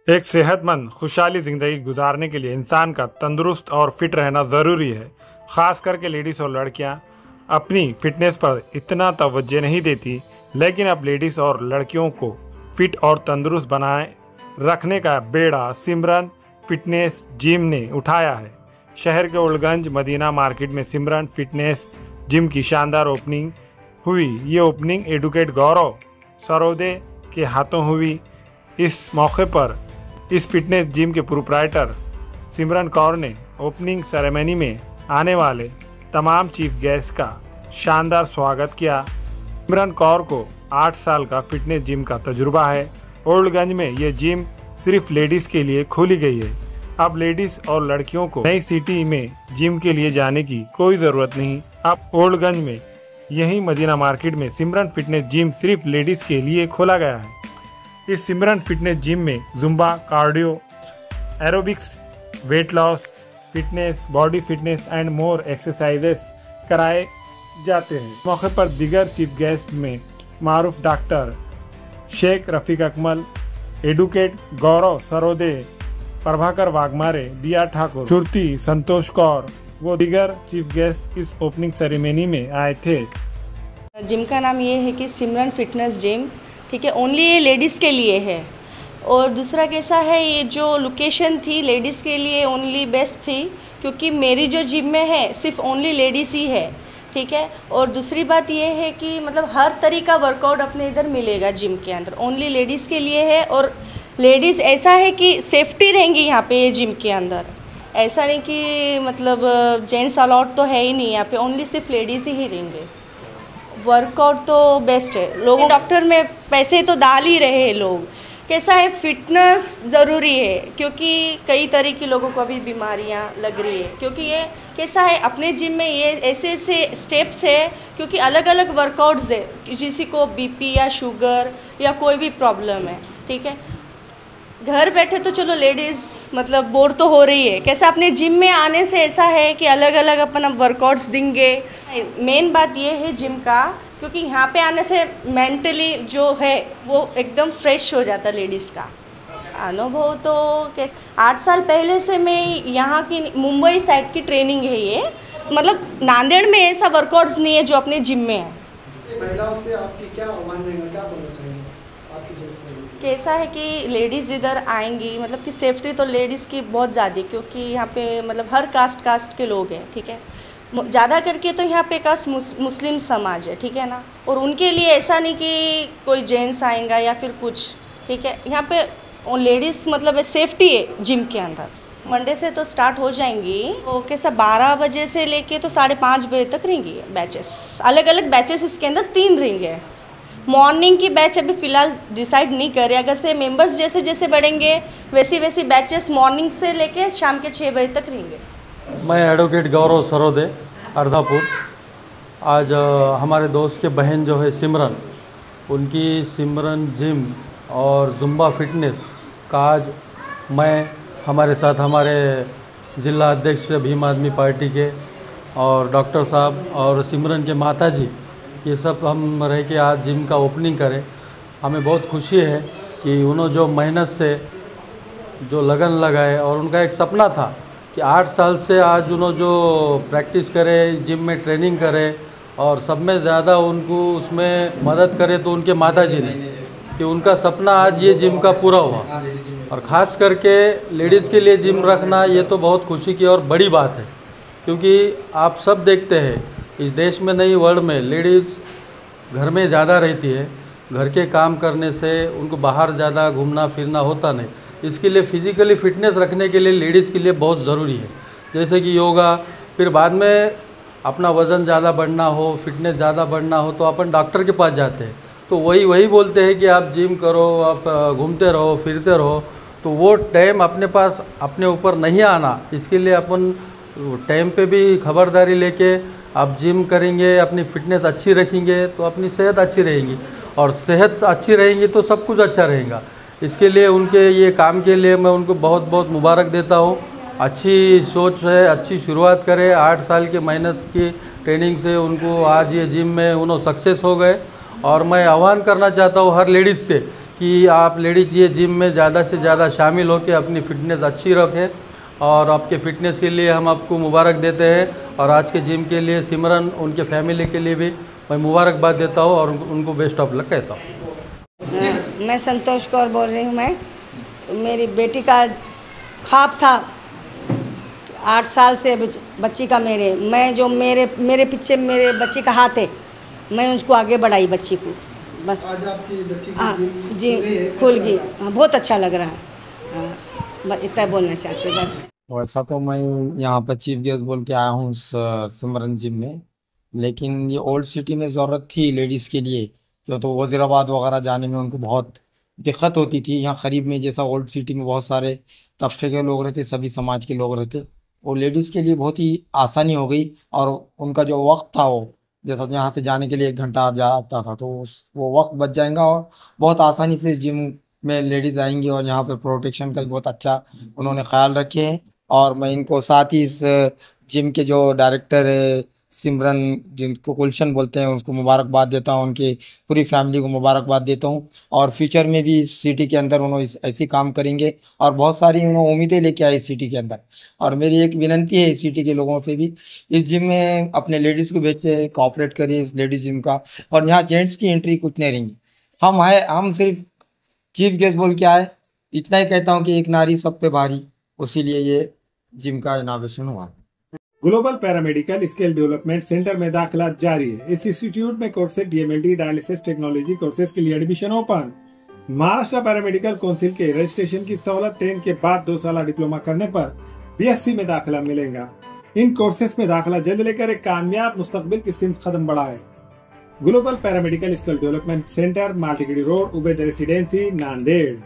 एक सेहतमंद खुशहाली ज़िंदगी गुजारने के लिए इंसान का तंदुरुस्त और फिट रहना ज़रूरी है। ख़ास करके लेडीज़ और लड़कियां अपनी फिटनेस पर इतना तवज्जो नहीं देती, लेकिन अब लेडीज़ और लड़कियों को फिट और तंदुरुस्त बनाए रखने का बेड़ा सिमरन फिटनेस जिम ने उठाया है। शहर के ओल्डगंज मदीना मार्केट में सिमरन फिटनेस जिम की शानदार ओपनिंग हुई। ये ओपनिंग एडवोकेट गौरव सरोदे के हाथों हुई। इस मौके पर इस फिटनेस जिम के प्रोप्राइटर सिमरन कौर ने ओपनिंग सेरेमनी में आने वाले तमाम चीफ गेस्ट का शानदार स्वागत किया। सिमरन कौर को 8 साल का फिटनेस जिम का तजुर्बा है। ओल्डगंज में ये जिम सिर्फ लेडीज के लिए खोली गई है। अब लेडीज और लड़कियों को नई सिटी में जिम के लिए जाने की कोई जरूरत नहीं। अब ओल्डगंज में यही मदीना मार्केट में सिमरन फिटनेस जिम सिर्फ लेडीज के लिए खोला गया है। इस सिमरन फिटनेस जिम में Zumba, cardio, aerobics, weight loss, fitness, body fitness and more exercises कराए जाते हैं। मौके पर दीगर चीफ गेस्ट में मारूफ डॉक्टर शेख रफीक अकमल, एडवोकेट गौरव सरोदे, प्रभाकर वाघमारे, दिया ठाकुर, श्रुति, संतोष कौर वो दीगर चीफ गेस्ट इस ओपनिंग सेरेमनी में आए थे। जिम का नाम ये है कि सिमरन फिटनेस जिम, ठीक है। ओनली ये लेडीज़ के लिए है। और दूसरा कैसा है, ये जो लोकेशन थी लेडीज़ के लिए ओनली बेस्ट थी, क्योंकि मेरी जो जिम में है सिर्फ ओनली लेडीज़ ही है, ठीक है। और दूसरी बात ये है कि मतलब हर तरीका वर्कआउट अपने इधर मिलेगा जिम के अंदर, ओनली लेडीज़ के लिए है। और लेडीज़ ऐसा है कि सेफ्टी रहेंगी यहाँ पे ये जिम के अंदर, ऐसा नहीं कि मतलब जेंट्स अलाउड तो है ही नहीं यहाँ पे, ओनली सिर्फ लेडीज़ ही रहेंगे। वर्कआउट तो बेस्ट है। लोग डॉक्टर में पैसे तो डाल ही रहे हैं लोग। कैसा है, फिटनेस ज़रूरी है, क्योंकि कई तरह के लोगों को अभी बीमारियां लग रही है। क्योंकि ये कैसा है, अपने जिम में ये ऐसे ऐसे स्टेप्स है, क्योंकि अलग अलग वर्कआउट्स है। किसी को बीपी या शुगर या कोई भी प्रॉब्लम है, ठीक है। घर बैठे तो चलो लेडीज़ मतलब बोर तो हो रही है। कैसा अपने जिम में आने से ऐसा है कि अलग अलग अपन वर्कआउट्स देंगे। मेन बात ये है जिम का, क्योंकि यहाँ पे आने से मेंटली जो है वो एकदम फ्रेश हो जाता है लेडीज़ का। अनुभव तो कैसे, 8 साल पहले से मैं यहाँ की मुंबई साइड की ट्रेनिंग है ये, मतलब नांदेड़ में ऐसा वर्कआउट्स नहीं है जो अपने जिम में है। महिलाओं से आपकी क्या आह्वान रहेगा, क्या बोलना चाहिए आपकी जिम में? कैसा है कि लेडीज़ इधर आएंगी, मतलब कि सेफ्टी तो लेडीज़ की बहुत ज़्यादा, क्योंकि यहाँ पे मतलब हर कास्ट के लोग हैं, ठीक है। ज़्यादा करके तो यहाँ पे कास्ट मुस्लिम समाज है, ठीक है ना। और उनके लिए ऐसा नहीं कि कोई जेंट्स आएगा या फिर कुछ, ठीक है। यहाँ पे लेडीज़ मतलब सेफ्टी है जिम के अंदर। मंडे से तो स्टार्ट हो जाएंगी, तो कैसा 12 बजे से लेके तो 5:30 बजे तक रहेंगी बैचेस। अलग अलग बैचेस इसके अंदर 3 रहेंगे। मॉर्निंग की बैच अभी फ़िलहाल डिसाइड नहीं कर रहे, अगर से मेंबर्स जैसे जैसे बढ़ेंगे वैसी बैचेस मॉर्निंग से लेके शाम के 6 बजे तक रहेंगे। मैं एडवोकेट गौरव सरोदे, अर्धापुर। आज हमारे दोस्त के बहन जो है सिमरन, उनकी सिमरन जिम और जुम्बा फिटनेस का आज मैं हमारे साथ हमारे ज़िला अध्यक्ष भीम आदमी पार्टी के और डॉक्टर साहब और सिमरन के माता जी, ये सब हम रह के आज जिम का ओपनिंग करें। हमें बहुत खुशी है कि उन्होंने जो मेहनत से जो लगन लगाए, और उनका एक सपना था कि 8 साल से आज उन्होंने जो प्रैक्टिस करे, जिम में ट्रेनिंग करे, और सब में ज़्यादा उनको उसमें मदद करे तो उनके माता जी ने, कि उनका सपना आज ये जिम का पूरा हुआ। और ख़ास करके लेडीज़ के लिए जिम रखना ये तो बहुत खुशी की और बड़ी बात है, क्योंकि आप सब देखते हैं इस देश में नहीं वर्ल्ड में लेडीज़ घर में ज़्यादा रहती है। घर के काम करने से उनको बाहर ज़्यादा घूमना फिरना होता नहीं। इसके लिए फिज़िकली फ़िटनेस रखने के लिए लेडीज़ के लिए बहुत ज़रूरी है, जैसे कि योगा। फिर बाद में अपना वज़न ज़्यादा बढ़ना हो, फिटनेस ज़्यादा बढ़ना हो तो अपन डॉक्टर के पास जाते हैं, तो वही बोलते हैं कि आप जिम करो, आप घूमते रहो फिरते रहो। तो वो टाइम अपने पास अपने ऊपर नहीं आना, इसके लिए अपन टाइम पे भी खबरदारी लेके आप जिम करेंगे, अपनी फ़िटनेस अच्छी रखेंगे तो अपनी सेहत अच्छी रहेगी, और सेहत अच्छी रहेगी तो सब कुछ अच्छा रहेगा। इसके लिए उनके ये काम के लिए मैं उनको बहुत बहुत मुबारक देता हूँ। अच्छी सोच है, अच्छी शुरुआत करें। 8 साल की मेहनत की ट्रेनिंग से उनको आज ये जिम में उन्होंने सक्सेस हो गए। और मैं आह्वान करना चाहता हूँ हर लेडीज़ से कि आप लेडीज ये जिम में ज़्यादा से ज़्यादा शामिल होकर अपनी फ़िटनेस अच्छी रखें, और आपके फ़िटनेस के लिए हम आपको मुबारक देते हैं। और आज के जिम के लिए सिमरन, उनके फैमिली के लिए भी मैं मुबारकबाद देता हूँ और उनको बेस्ट ऑफ लक कहता हूँ। मैं संतोष कौर बोल रही हूँ। तो मेरी बेटी का ख्वाब था 8 साल से बच्ची का, मेरे पीछे मेरे बच्ची का हाथ है, मैं उसको आगे बढ़ाई बच्ची को। बस आज आपकी बच्ची की जिम खुल गई। बहुत अच्छा लग रहा है। बस इतना बोलना चाहते हैं बस। वैसा तो मैं यहाँ पर चीफ गेस्ट बोल के आया हूँ सिमरन जिम में, लेकिन ये ओल्ड सिटी में ज़रूरत थी लेडीज़ के लिए, क्यों तो वज़ीराबाद वगैरह जाने में उनको बहुत दिक्कत होती थी। यहाँ करीब में जैसा ओल्ड सिटी में बहुत सारे तबके के लोग रहते, सभी समाज के लोग रहते, और लेडीज़ के लिए बहुत ही आसानी हो गई। और उनका जो वक्त था वो जैसा यहाँ से जाने के लिए 1 घंटा जाता था, तो वो वक्त बच जाएगा और बहुत आसानी से जिम में लेडीज़ आएंगी। और यहाँ पे प्रोटेक्शन का भी बहुत अच्छा उन्होंने ख्याल रखे है। और मैं इनको साथ ही इस जिम के जो डायरेक्टर है सिमरन, जिनको गुलशन बोलते हैं, उसको मुबारकबाद देता हूँ, उनकी पूरी फैमिली को मुबारकबाद देता हूँ। और फ्यूचर में भी इस सिटी के अंदर उन्होंने ऐसे काम करेंगे और बहुत सारी उन्होंने उम्मीदें लेके आए इस सिटी के अंदर। और मेरी एक विनंती है इस सिटी के लोगों से भी, इस जिम में अपने लेडीज़ को भेजे, कोऑपरेट करिए इस लेडीज़ जिम का। और यहाँ जेंट्स की एंट्री कुछ नहीं रहेंगी। हम सिर्फ चीफ गेस्ट बोल के आए, इतना ही कहता हूँ कि एक नारी सब पे भारी, उसीलिए ये जिम का इनाग्रेशन हुआ। Global paramedical skill development centre में दाखिला जारी है। इस इंस्टीट्यूट में courses DMLT dialysis technology courses के लिए admission open. Maharashtra paramedical council के रजिस्ट्रेशन की सहूलत 10 के बाद 2 साल डिप्लोमा करने पर बीएससी में दाखिला मिलेगा। इन कोर्सेज में दाखिला जल्द लेकर एक कामयाब मुस्तकबिल की सिमत कदम बढ़ाए। Global paramedical skill development centre, Maltigiri road, Ubaid residency, Nanded.